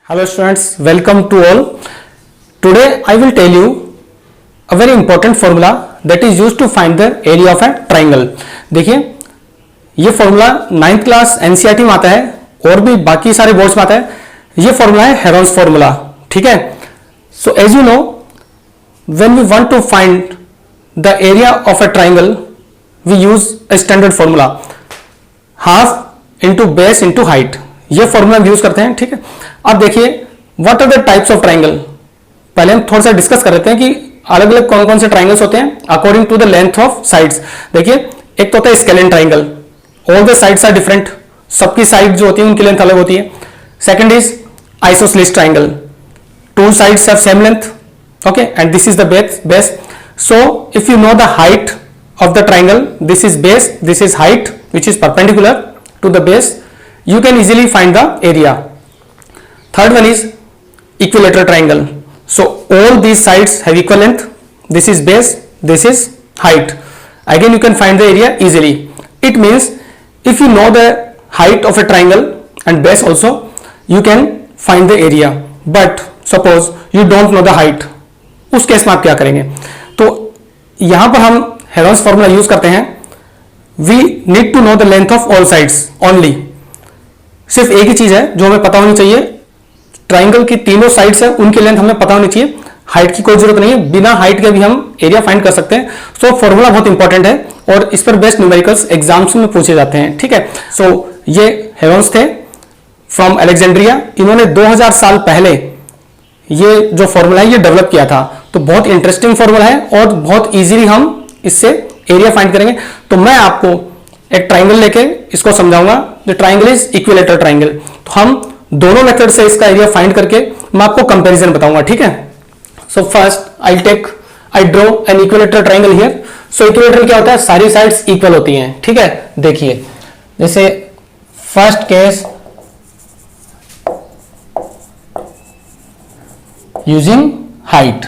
Hello students, welcome to all. Today I will tell you a very important formula that is used to find the area of a triangle. देखिए ये formula 9th class NCERT में आता है और भी बाकी सारे boards में आता है. ये फॉर्मूला है हेरोन्स फॉर्मूला. ठीक है. So as you know when we want to find the area of a triangle we use a standard formula half into base into height. ये फॉर्मूला यूज करते हैं. ठीक है. अब देखिए what are the types of triangle. पहले हम थोड़ा सा डिस्कस कर लेते हैं कि अलग अलग कौन कौन से ट्राइंगल्स होते हैं according to the length of sides. देखिए एक तो होता है scalene triangle. All the sides are different. सबकी साइड जो होती है उनकी लेंथ अलग होती है. Second is isosceles triangle. Two sides have same length. Okay and this is the base. So if you know the height of the triangle, this is base, this is height which is perpendicular to the base, you can easily find the area. Third one is equilateral triangle. So all these sides have equal length. This is base, this is height. Again you can find the area easily. It means if you know the height of a triangle and base also, you can find the area. But suppose you don't know the height, उस case में आप क्या करेंगे? तो यहां पर हम Heron's formula use करते हैं. We need to know the length of all sides only. सिर्फ एक ही चीज है जो हमें पता होनी चाहिए. ट्राइंगल की तीनों साइड्स है उनकी लेंथ हमें पता होनी चाहिए. हाइट की कोई जरूरत नहीं है. बिना हाइट के भी हम एरिया फाइंड कर सकते हैं. सो फॉर्मूला बहुत इंपॉर्टेंट है और इस पर बेस्ट न्यूमेरिकल्स एग्जाम्स में पूछे जाते हैं. ठीक है. सो ये हेरोन्स थे फ्रॉम अलेक्जेंड्रिया. इन्होंने 2000 साल पहले ये जो फॉर्मूला है ये डेवलप किया था. तो बहुत इंटरेस्टिंग फॉर्मूला है और बहुत इजीली हम इससे एरिया फाइंड करेंगे. तो मैं आपको एक ट्राइंगल लेके इसको समझाऊंगा. The triangle is equilateral triangle. तो हम दोनों मेथड से इसका एरिया फाइंड करके मैं आपको कंपैरिजन बताऊंगा. ठीक है. So first I draw an equilateral triangle here. So equilateral क्या होता है? सारी साइड्स इक्वल होती हैं. ठीक है. देखिए जैसे first case using height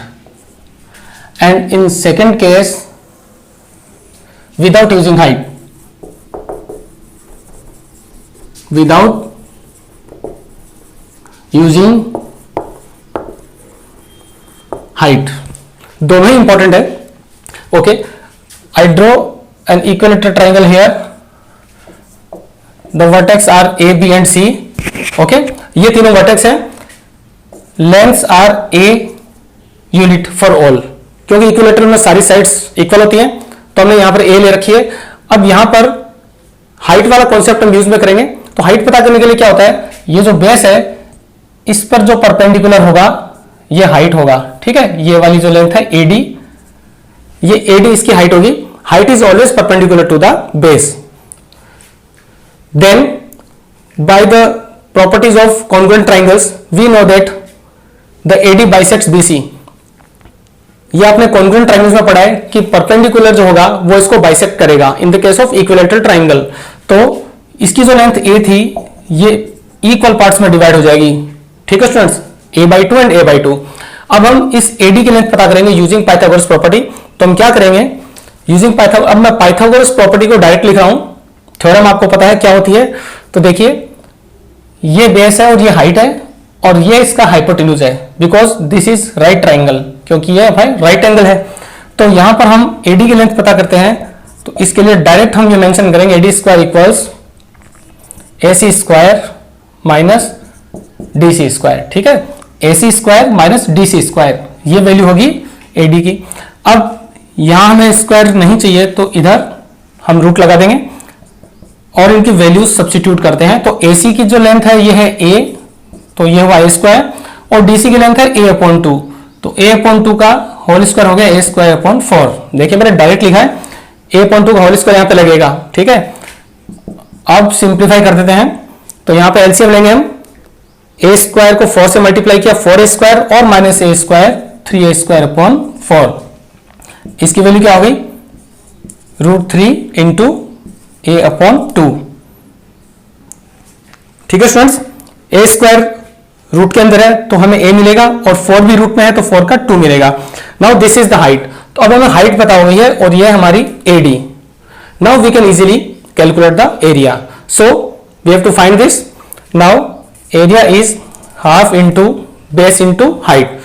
and in second case without using height, without using height. दोनों ही इंपॉर्टेंट है. Okay. I draw an equilateral triangle here. The vertex are A B and C. Okay. ये तीनों वर्टेक्स हैं. Lengths are a unit for all. क्योंकि equilateral में सारी sides equal होती हैं तो हमने यहां पर ए ले रखी है. अब यहां पर हाइट वाला कॉन्सेप्ट हम यूज में करेंगे. तो हाइट पता करने के लिए क्या होता है? ये जो बेस है इस पर जो परपेंडिकुलर होगा ये हाइट होगा. ठीक है. ये वाली जो लेंथ है एडी, ये एडी इसकी हाइट होगी. Height is always perpendicular to the base. Then by the properties of congruent triangles we know that the AD bisects BC. ये आपने कॉन्ग्रुएंट ट्राइंगल्स में पढ़ा है कि परपेंडिकुलर जो होगा वो इसको बाइसेक्ट करेगा. इन the case of equilateral triangle तो इसकी जो लेंथ ए थी ये इक्वल पार्ट्स में डिवाइड हो जाएगी. ठीक है स्टूडेंट्स. a/2 and a/2. अब हम इस AD की लेंथ पता करेंगे यूजिंग पाइथागोरस प्रॉपर्टी. तो हम क्या करेंगे यूजिंग अब मैं पाइथागोरस प्रॉपर्टी को डायरेक्ट लिख रहा हूं. थ्योरम आपको पता है क्या होती है. तो देखिए ये बेस है और ये हाइट है और ये इसका हाइपोटेन्यूज है because this is right triangle. क्योंकि ये भाई राइट एंगल है. तो यहां पर हम AD की लेंथ पता करते हैं. तो इसके लिए डायरेक्ट हम ये मेंशन करेंगे AD square equals AC square minus DC square. ठीक है. AC square minus DC square ये वैल्यू होगी AD की. अब यहां हमें स्क्वायर नहीं चाहिए तो इधर हम रूट लगा देंगे और इनकी वैल्यूज सब्स्टिट्यूट करते हैं. तो AC की जो लेंथ है ये है A, तो ये हुआ A स्क्वायर और DC की लेंथ है A/2. तो A/2 का होल स्क्वायर हो गया A²/4. देखिए मैंने डायरेक्ट लिखा है A/2 का होल स्क्वायर यहां पे लगेगा. ठीक है. अब सिंप्लीफाई कर देते हैं. तो यहां पे एलसीएम लेंगे हम. A² को 4 से मल्टीप्लाई किया 4A² और माइनस A² 3A²/4. इसकी वैल्यू क्या हो गई? √3 इंटू A/2. ठीक है स्टूडेंट्स. A² रूट के अंदर है तो हमें A मिलेगा और 4 भी रूट में है तो 4 का 2 मिलेगा. Now this is the height. तो अब हमें हाइट पता हो गई है और ये है हमारी AD. Now we can easily calculate the area. So we have to find this. Now area is half into base into height.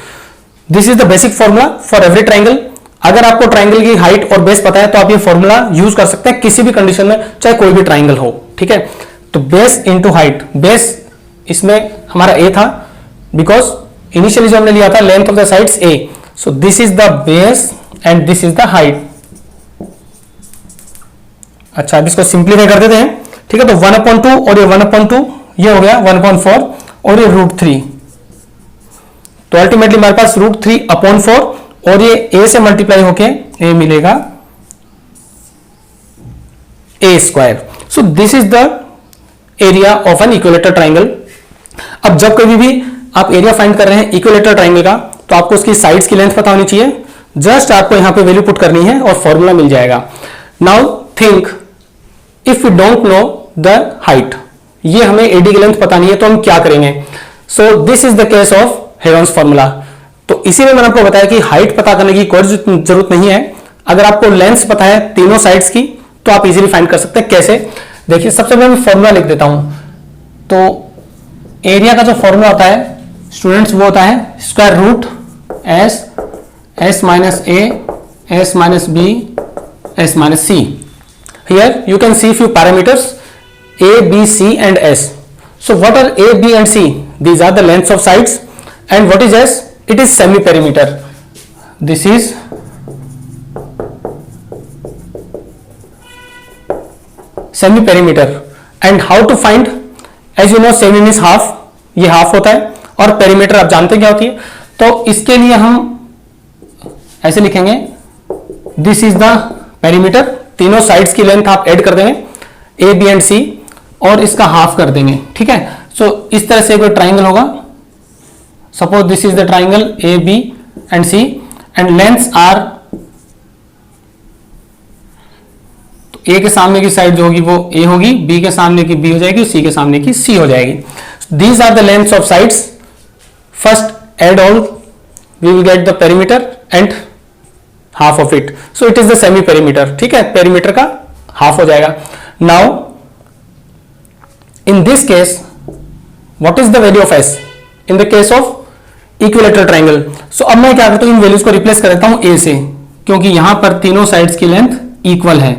This is the basic formula for every triangle. अगर आपको ट्राइंगल की height और base पता है तो आप ये formula use कर सकते हैं किसी भी कंडीशन में, चाहे कोई भी ट्राइंगल हो, ठीक है। तो बेस इंटू हाइट, बेस इसमें हमारा ए था बिकॉज इनिशियली जो हमने लिया था length of the sides A, so this is the base and this is the height. अच्छा, अब इसको सिंप्लीफाई कर देते हैं, ठीक है। तो 1/2 और ये 1/2 ये हो गया 1/4 और ये √3, तो अल्टीमेटली हमारे पास √3/4 और ये a से मल्टीप्लाई होके a मिलेगा a²। So this is the area of N equilateral triangle. अब जब कभी भी आप एरिया फाइंड कर रहे हैं इक्विलेटरल ट्राइंगल का, तो आपको उसकी साइड्स की लेंथ पता होनी चाहिए। जस्ट आपको यहां पे वैल्यू पुट करनी है और फॉर्मूला मिल जाएगा। Now think if you don't know the height, ये हमें एडी की लेंथ पता नहीं है तो हम क्या करेंगे। So this is the case of Heron's formula. तो इसीलिए मैंने आपको बताया कि हाइट पता करने की कोई जरूरत नहीं है। अगर आपको लेंथ पता है तीनों साइड्स की तो आप इजीली फाइंड कर सकते हैं। कैसे, देखिए सबसे पहले मैं फॉर्मूला लिख देता हूं। तो एरिया का जो फॉर्मूला होता है स्टूडेंट्स वो होता है square root S, S minus A, S minus B, S minus C. Here you can see few parameters a, b, c and s. So what are a, b and c? These are the lengths of sides. And what is s? It is semi perimeter. This is semi perimeter. And how to find? As you know, semi means half. ये half होता है और perimeter आप जानते हैं क्या होती है। तो इसके लिए हम ऐसे लिखेंगे, this is the perimeter. तीनों साइड्स की लेंथ आप ऐड कर देंगे ए, बी एंड सी और इसका हाफ कर देंगे, ठीक है। सो इस तरह से कोई ट्राइंगल होगा। Suppose this is the triangle A, B and C and lengths are, तो ए के सामने की साइड जो होगी वो ए होगी, बी के सामने की बी हो जाएगी, सी के सामने की सी हो जाएगी। These are the lengths of sides. First add all, we will get the perimeter and half of it. So it is the semi perimeter, ठीक है। पेरीमीटर का हाफ हो जाएगा। Now in this case what is the value of S in the case of equilateral triangle. So अब मैं क्या करता हूं, इन वैल्यूज को रिप्लेस कर देता हूं ए से, क्योंकि यहां पर तीनों साइड्स की लेंथ इक्वल है।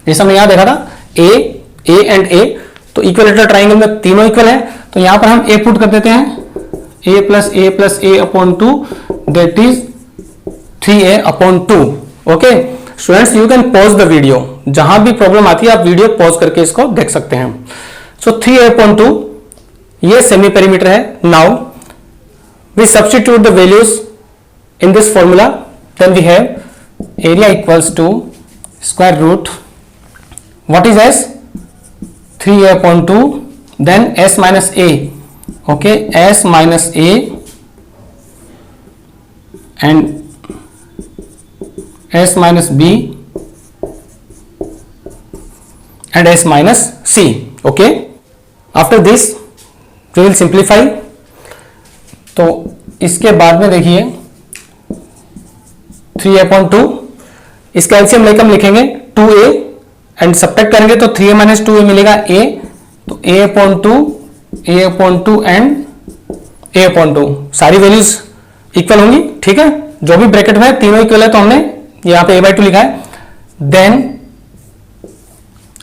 जैसे हमने यहां देखा था ए एंड ए, तो इक्विलेटरल ट्राइंगल में तीनों इक्वल है, तो यहां पर हम ए पुट कर देते हैं, a plus A upon 2 that is 3a/2। Okay students, you can pause the video, जहां भी प्रॉब्लम आती है आप वीडियो पॉज करके इसको देख सकते हैं। सो 3a/2 ये सेमी पेरीमीटर है। Now we substitute the values in this formula, then we have area equals to square root what is S 3a/2 then s minus a, okay s minus a and s minus b and s minus c. Okay, after this we will simplify. तो इसके बाद में देखिए 3a/2, इसका LCM लेकर हम लिखेंगे 2a and subtract करेंगे तो 3a माइनस 2a मिलेगा a, तो a/2 एंड a/2 सारी वैल्यूज इक्वल होंगी, ठीक है। जो भी ब्रैकेट में तीनों इक्वल है तो हमने यहां पे a/2 लिखा है। देन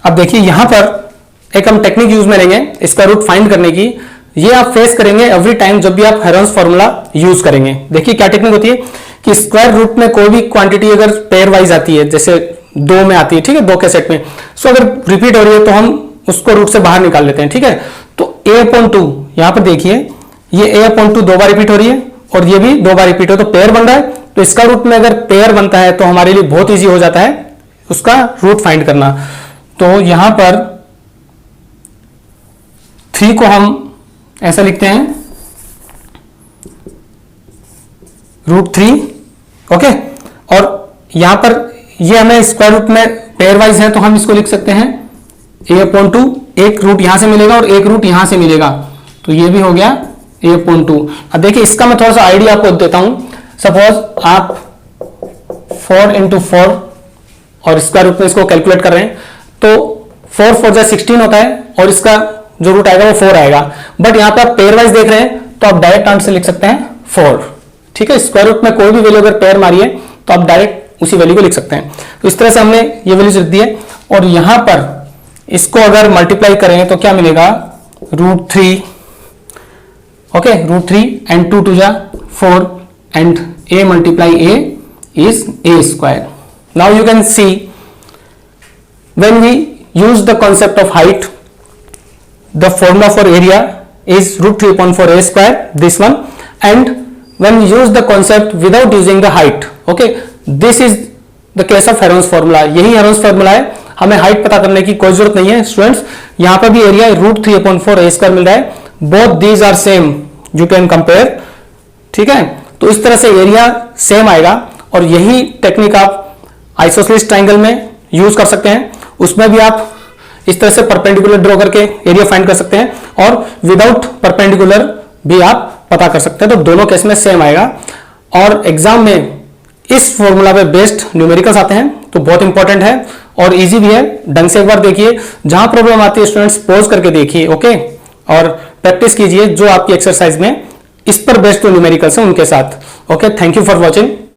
अब देखिए यहां पर एक हम टेक्निक यूज में लेंगे स्क्वायर रूट फाइंड करने की। ये आप फेस करेंगे एवरी टाइम जब भी आप हेरोन्स फॉर्मूला यूज करेंगे। देखिए क्या टेक्निक होती है कि स्क्वायर रूट में कोई भी क्वांटिटी अगर पेयर वाइज आती है, जैसे 2 में आती है, ठीक है, 2 के सेट में, सो अगर रिपीट हो रही है तो हम उसको रूट से बाहर निकाल लेते हैं, ठीक है। तो a/2 यहां पर देखिए ये a/2 2 बार रिपीट हो रही है और ये भी 2 बार रिपीट हो, तो पेयर बन रहा है। तो इसका रूट में अगर पेयर बनता है तो हमारे लिए बहुत इजी हो जाता है उसका रूट फाइंड करना। तो यहां पर 3 को हम ऐसा लिखते हैं √3, ओके। और यहां पर ये हमें स्क्वायर रूट में पेयर वाइज है तो हम इसको लिख सकते हैं a/2, एक रूट यहां से मिलेगा और एक रूट यहां से मिलेगा, तो ये भी हो गया a/2। अब देखिए इसका मैं थोड़ा सा आइडिया आपको देता हूं। सपोज आप 4 × 4 और स्क्वायर रूट में इसको कैलकुलेट कर रहे हैं, तो 4 4 16 होता है और इसका जो रूट आएगा वो 4 आएगा। बट यहां पे आप पेयर वाइज देख रहे हैं तो आप डायरेक्ट आंसर लिख सकते हैं 4। ठीक है, स्क्वायर रूट में कोई भी वैल्यू अगर पेयर मारिए तो आप डायरेक्ट उसी वैल्यू को लिख सकते हैं। तो इस तरह से हमने ये वैल्यू लिख दी है, और यहां पर इसको अगर मल्टीप्लाई करें तो क्या मिलेगा, √3, okay, √3 and 2 to 4 and a multiply a is a square. Now you can see when we use the concept of height, the formula for area is √3 upon 4 a square, this one, and when we use the concept without using the height, okay, this is the case of Heron's formula. यही Heron's formula है, हमें height पता करने की कोई जरूरत नहीं है स्टूडेंट्स। यहां पर भी एरिया √3 upon 4 a square मिल रहा है, both these are same, you can compare. ठीक है, तो इस तरह से एरिया सेम आएगा, और यही टेक्निक आप आइसोसेलेस ट्राइंगल में यूज कर सकते हैं। उसमें भी आप इस तरह से परपेंडिकुलर ड्रॉ करके एरिया फाइंड कर सकते हैं, और विदाउट परपेंडिकुलर भी आप पता कर सकते हैं। तो दोनों केस में सेम आएगा, और एग्जाम में इस फॉर्मूला पे बेस्ड न्यूमेरिकल्स आते हैं, तो बहुत इंपॉर्टेंट है और इजी भी है। ढंग से एक बार देखिए, जहां प्रॉब्लम आती है स्टूडेंट्स पॉज करके देखिए, ओके, और प्रैक्टिस कीजिए जो आपकी एक्सरसाइज में इस पर बेस्ड जो न्यूमेरिकल्स हैं उनके साथ। Okay, thank you for watching.